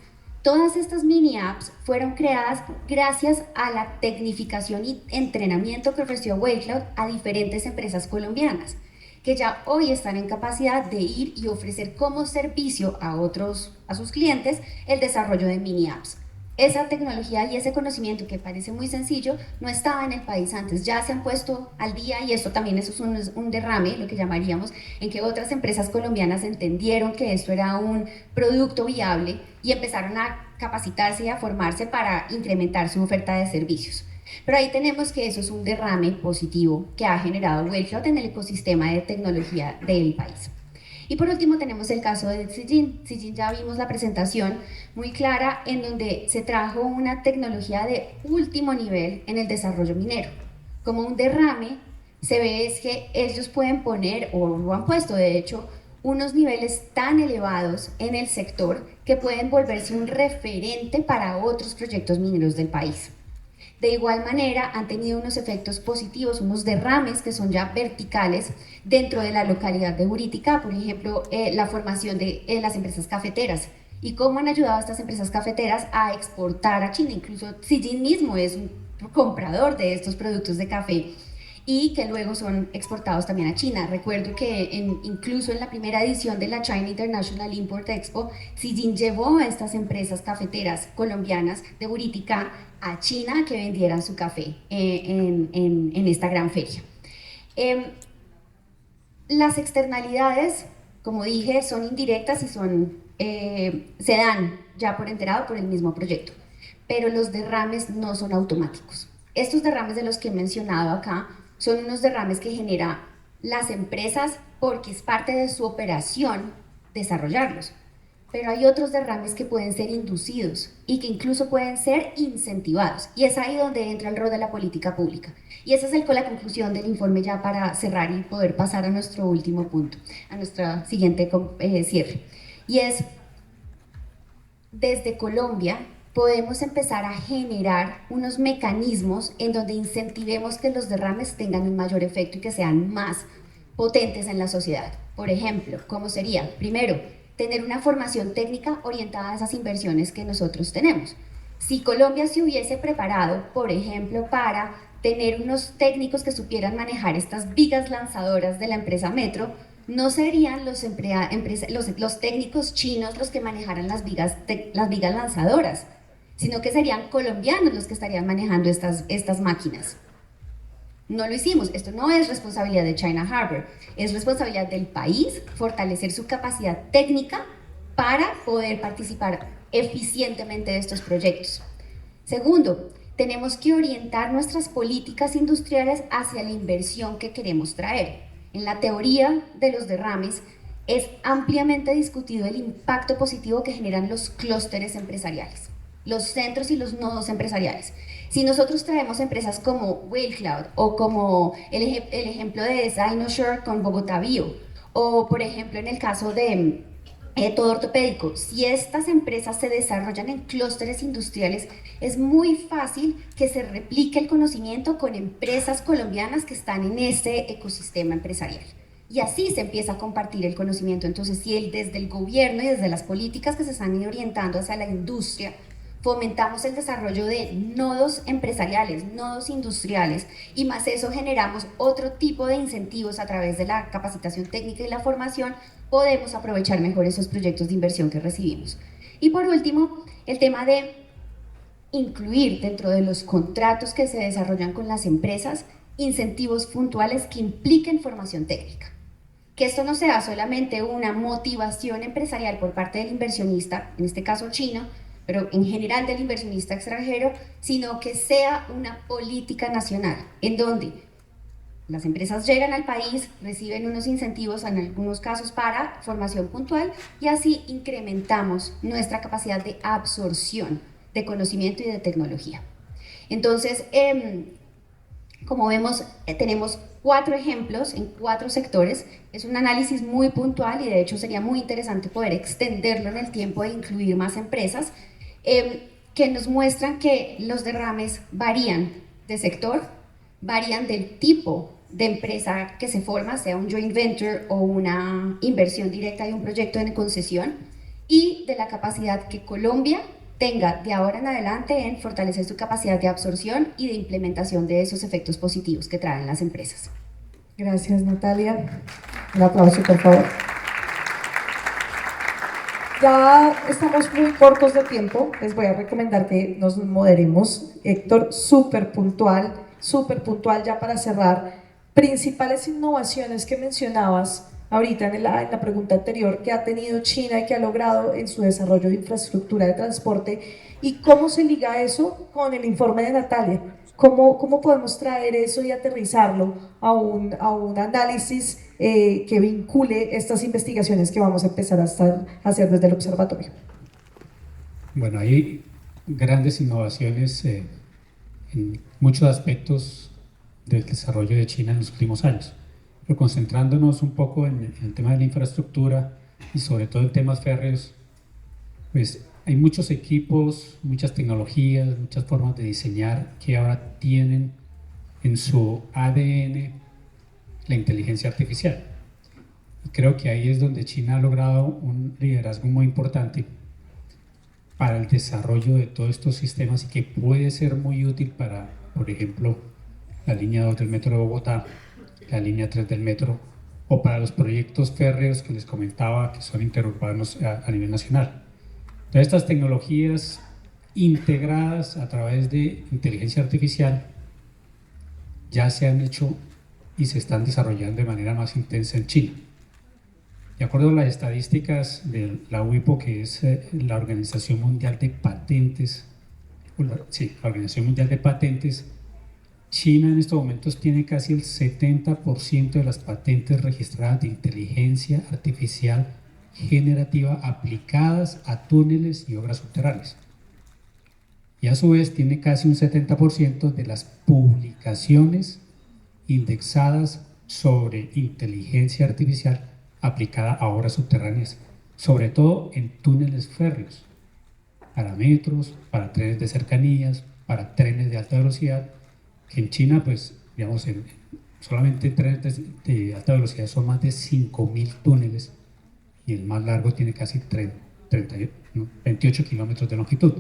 Todas estas mini apps fueron creadas gracias a la tecnificación y entrenamiento que ofreció Waycloud a diferentes empresas colombianas, que ya hoy están en capacidad de ir y ofrecer como servicio a sus clientes, el desarrollo de mini apps. Esa tecnología y ese conocimiento, que parece muy sencillo, no estaba en el país antes, ya se han puesto al día, y esto también es un derrame, lo que llamaríamos, en que otras empresas colombianas entendieron que esto era un producto viable y empezaron a capacitarse y a formarse para incrementar su oferta de servicios. Pero ahí tenemos que eso es un derrame positivo que ha generado Waycloud en el ecosistema de tecnología del país. Y por último tenemos el caso de Zijin. Zijin, ya vimos la presentación muy clara, en donde se trajo una tecnología de último nivel en el desarrollo minero. Como un derrame, se ve es que ellos pueden poner, o lo han puesto de hecho, unos niveles tan elevados en el sector que pueden volverse un referente para otros proyectos mineros del país. De igual manera, han tenido unos efectos positivos, unos derrames que son ya verticales dentro de la localidad de Buriticá, por ejemplo, la formación de las empresas cafeteras, y cómo han ayudado a estas empresas cafeteras a exportar a China. Incluso Zijin mismo es un comprador de estos productos de café y que luego son exportados también a China. Recuerdo que incluso en la primera edición de la China International Import Expo, Zijin llevó a estas empresas cafeteras colombianas de Buriticá a China que vendieran su café en esta gran feria. Las externalidades, como dije, son indirectas y se dan ya por enterado por el mismo proyecto, pero los derrames no son automáticos. Estos derrames de los que he mencionado acá son unos derrames que generan las empresas porque es parte de su operación desarrollarlos. Pero hay otros derrames que pueden ser inducidos y que incluso pueden ser incentivados. Y es ahí donde entra el rol de la política pública. Y esa es la conclusión del informe, ya para cerrar y poder pasar a nuestro último punto, a nuestra siguiente cierre. Y es, desde Colombia podemos empezar a generar unos mecanismos en donde incentivemos que los derrames tengan un mayor efecto y que sean más potentes en la sociedad. Por ejemplo, ¿cómo sería? Primero, tener una formación técnica orientada a esas inversiones que nosotros tenemos. Si Colombia se hubiese preparado, por ejemplo, para tener unos técnicos que supieran manejar estas vigas lanzadoras de la empresa Metro, no serían los técnicos chinos los que manejaran las vigas lanzadoras, sino que serían colombianos los que estarían manejando estas máquinas. No lo hicimos. Esto no es responsabilidad de China Harbor, es responsabilidad del país fortalecer su capacidad técnica para poder participar eficientemente de estos proyectos. Segundo, tenemos que orientar nuestras políticas industriales hacia la inversión que queremos traer. En la teoría de los derrames es ampliamente discutido el impacto positivo que generan los clústeres empresariales, los centros y los nodos empresariales. Si nosotros traemos empresas como Waycloud, o como el ejemplo de Sinosure con Bogotá Bio, o por ejemplo en el caso de Todo Ortopédico, si estas empresas se desarrollan en clústeres industriales, es muy fácil que se replique el conocimiento con empresas colombianas que están en ese ecosistema empresarial. Y así se empieza a compartir el conocimiento. Entonces, si desde el gobierno y desde las políticas que se están orientando hacia la industria, fomentamos el desarrollo de nodos empresariales, nodos industriales, y más eso generamos otro tipo de incentivos a través de la capacitación técnica y la formación, podemos aprovechar mejor esos proyectos de inversión que recibimos. Y por último, el tema de incluir dentro de los contratos que se desarrollan con las empresas incentivos puntuales que impliquen formación técnica. Que esto no sea solamente una motivación empresarial por parte del inversionista, en este caso chino, pero en general del inversionista extranjero, sino que sea una política nacional, en donde las empresas llegan al país, reciben unos incentivos en algunos casos para formación puntual y así incrementamos nuestra capacidad de absorción de conocimiento y de tecnología. Entonces, como vemos, tenemos 4 ejemplos en 4 sectores. Es un análisis muy puntual y de hecho sería muy interesante poder extenderlo en el tiempo e incluir más empresas que nos muestran que los derrames varían de sector, varían del tipo de empresa que se forma, sea un joint venture o una inversión directa de un proyecto en concesión, y de la capacidad que Colombia tenga de ahora en adelante en fortalecer su capacidad de absorción y de implementación de esos efectos positivos que traen las empresas.
Gracias, Natalia. Un aplauso, por favor. Ya estamos muy cortos de tiempo, les voy a recomendar que nos moderemos. Héctor, súper puntual ya para cerrar. Principales innovaciones que mencionabas ahorita en la pregunta anterior que ha tenido China y que ha logrado en su desarrollo de infraestructura de transporte, y cómo se liga eso con el informe de Natalia. ¿Cómo podemos traer eso y aterrizarlo a un análisis que vincule estas investigaciones que vamos a empezar a hacer desde el observatorio?
Bueno, hay grandes innovaciones en muchos aspectos del desarrollo de China en los últimos años, pero concentrándonos un poco en el tema de la infraestructura y sobre todo en temas férreos, pues hay muchos equipos, muchas tecnologías, muchas formas de diseñar que ahora tienen en su ADN la inteligencia artificial. Y creo que ahí es donde China ha logrado un liderazgo muy importante para el desarrollo de todos estos sistemas y que puede ser muy útil para, por ejemplo, la línea 2 del metro de Bogotá, la línea 3 del metro, o para los proyectos férreos que les comentaba que son interurbanos a nivel nacional. Todas estas tecnologías integradas a través de inteligencia artificial ya se han hecho y se están desarrollando de manera más intensa en China. De acuerdo a las estadísticas de la WIPO, que es la Organización Mundial de Patentes, la Organización Mundial de Patentes, China en estos momentos tiene casi el 70% de las patentes registradas de inteligencia artificial generativa aplicadas a túneles y obras subterráneas. Y a su vez tiene casi un 70% de las publicaciones indexadas sobre inteligencia artificial aplicada a obras subterráneas, sobre todo en túneles férreos, para metros, para trenes de cercanías, para trenes de alta velocidad, que en China, pues, digamos, solamente trenes de alta velocidad son más de 5.000 túneles, y el más largo tiene casi 28 kilómetros de longitud.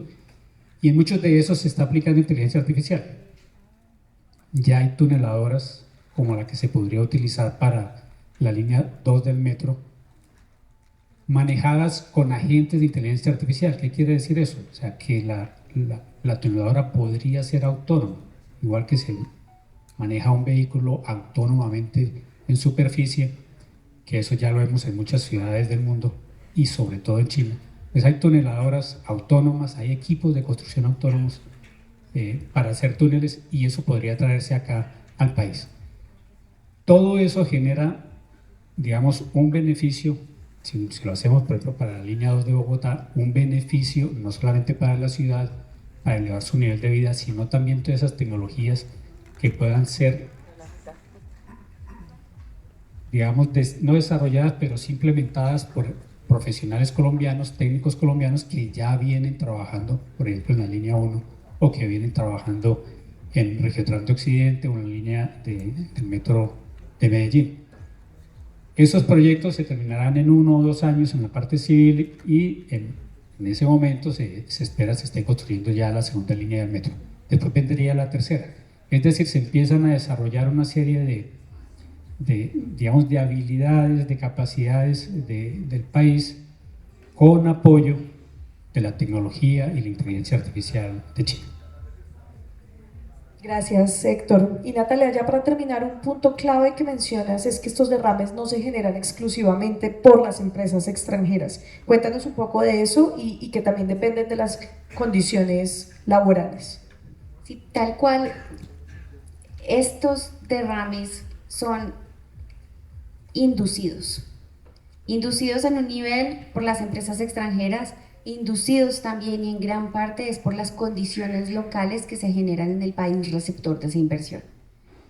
Y en muchos de esos se está aplicando inteligencia artificial. Ya hay tuneladoras como la que se podría utilizar para la línea 2 del metro, manejadas con agentes de inteligencia artificial. ¿Qué quiere decir eso? O sea, que la tuneladora podría ser autónoma, igual que se maneja un vehículo autónomamente en superficie, que eso ya lo vemos en muchas ciudades del mundo y sobre todo en China. Pues hay tuneladoras autónomas, hay equipos de construcción autónomos para hacer túneles, y eso podría traerse acá al país. Todo eso genera, digamos, un beneficio, si lo hacemos por ejemplo para la línea 2 de Bogotá, un beneficio no solamente para la ciudad, para elevar su nivel de vida, sino también todas esas tecnologías que puedan ser, digamos, no desarrolladas, pero sí implementadas por profesionales colombianos, técnicos colombianos que ya vienen trabajando, por ejemplo, en la línea 1, o que vienen trabajando en Regiotrans de Occidente o en la línea del metro de Medellín. Esos proyectos se terminarán en 1 o 2 años en la parte civil, y en ese momento se espera se esté construyendo ya la segunda línea del metro. Después vendría la tercera. Es decir, se empiezan a desarrollar una serie digamos, de habilidades, de capacidades del país, con apoyo de la tecnología y la inteligencia artificial de China.
Gracias, Héctor. Y Natalia, ya para terminar, un punto clave que mencionas es que estos derrames no se generan exclusivamente por las empresas extranjeras. Cuéntanos un poco de eso y que también dependen de las condiciones laborales.
Sí, tal cual, estos derrames son inducidos en un nivel por las empresas extranjeras, inducidos también y en gran parte es por las condiciones locales que se generan en el país receptor de esa inversión.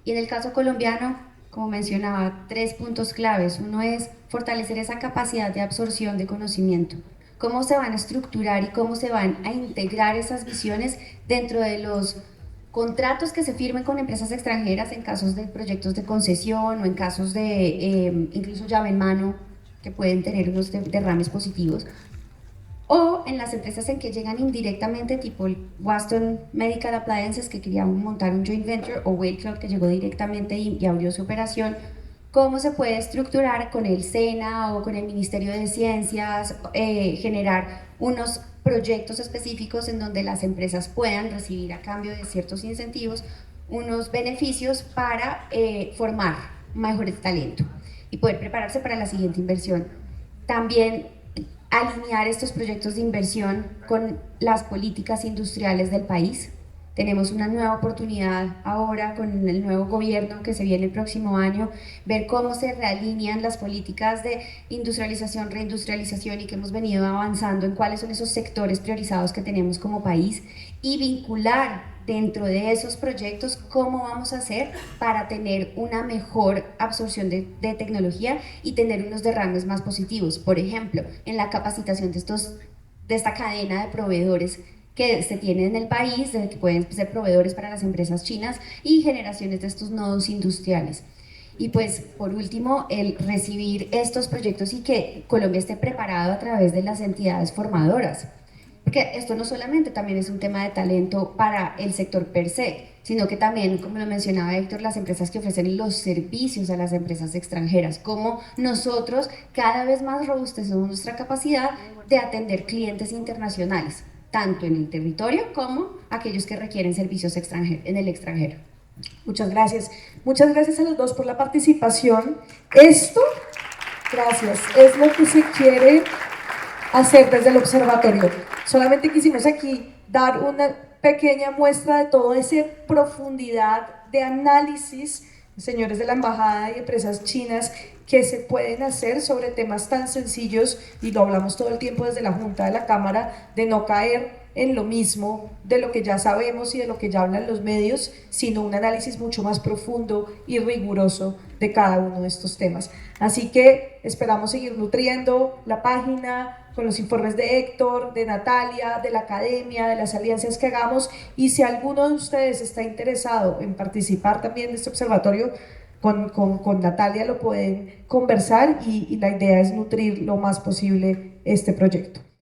Y en el caso colombiano, como mencionaba, 3 puntos claves. Uno es fortalecer esa capacidad de absorción de conocimiento. Cómo se van a estructurar y cómo se van a integrar esas visiones dentro de los contratos que se firmen con empresas extranjeras en casos de proyectos de concesión o en casos de incluso llave en mano que pueden tener unos derrames positivos, o en las empresas en que llegan indirectamente, tipo el Waston Medical Appliances, que querían montar un joint venture, o Whale Cloud, que llegó directamente y abrió su operación. Cómo se puede estructurar con el SENA o con el Ministerio de Ciencias, generar unos proyectos específicos en donde las empresas puedan recibir a cambio de ciertos incentivos unos beneficios para formar mejores talento y poder prepararse para la siguiente inversión. También alinear estos proyectos de inversión con las políticas industriales del país. Tenemos una nueva oportunidad ahora con el nuevo gobierno que se viene el próximo año, ver cómo se realinean las políticas de industrialización, reindustrialización y que hemos venido avanzando en cuáles son esos sectores priorizados que tenemos como país y vincular dentro de esos proyectos cómo vamos a hacer para tener una mejor absorción de tecnología y tener unos derrames más positivos. Por ejemplo, en la capacitación de esta cadena de proveedores que se tiene en el país, de que pueden ser proveedores para las empresas chinas y generaciones de estos nodos industriales. Y pues, por último, el recibir estos proyectos y que Colombia esté preparado a través de las entidades formadoras. Porque esto no solamente también es un tema de talento para el sector per se, sino que también, como lo mencionaba Héctor, las empresas que ofrecen los servicios a las empresas extranjeras, como nosotros cada vez más robustecemos nuestra capacidad de atender clientes internacionales, tanto en el territorio como aquellos que requieren servicios en el extranjero.
Muchas gracias. Muchas gracias a los dos por la participación. Esto, gracias, es lo que se quiere hacer desde el observatorio. Solamente quisimos aquí dar una pequeña muestra de toda esa profundidad de análisis, señores de la embajada y empresas chinas, que se pueden hacer sobre temas tan sencillos, y lo hablamos todo el tiempo desde la Junta de la Cámara, de no caer en lo mismo de lo que ya sabemos y de lo que ya hablan los medios, sino un análisis mucho más profundo y riguroso de cada uno de estos temas. Así que esperamos seguir nutriendo la página con los informes de Héctor, de Natalia, de la academia, de las alianzas que hagamos, y si alguno de ustedes está interesado en participar también de este observatorio, con Natalia lo pueden conversar y la idea es nutrir lo más posible este proyecto.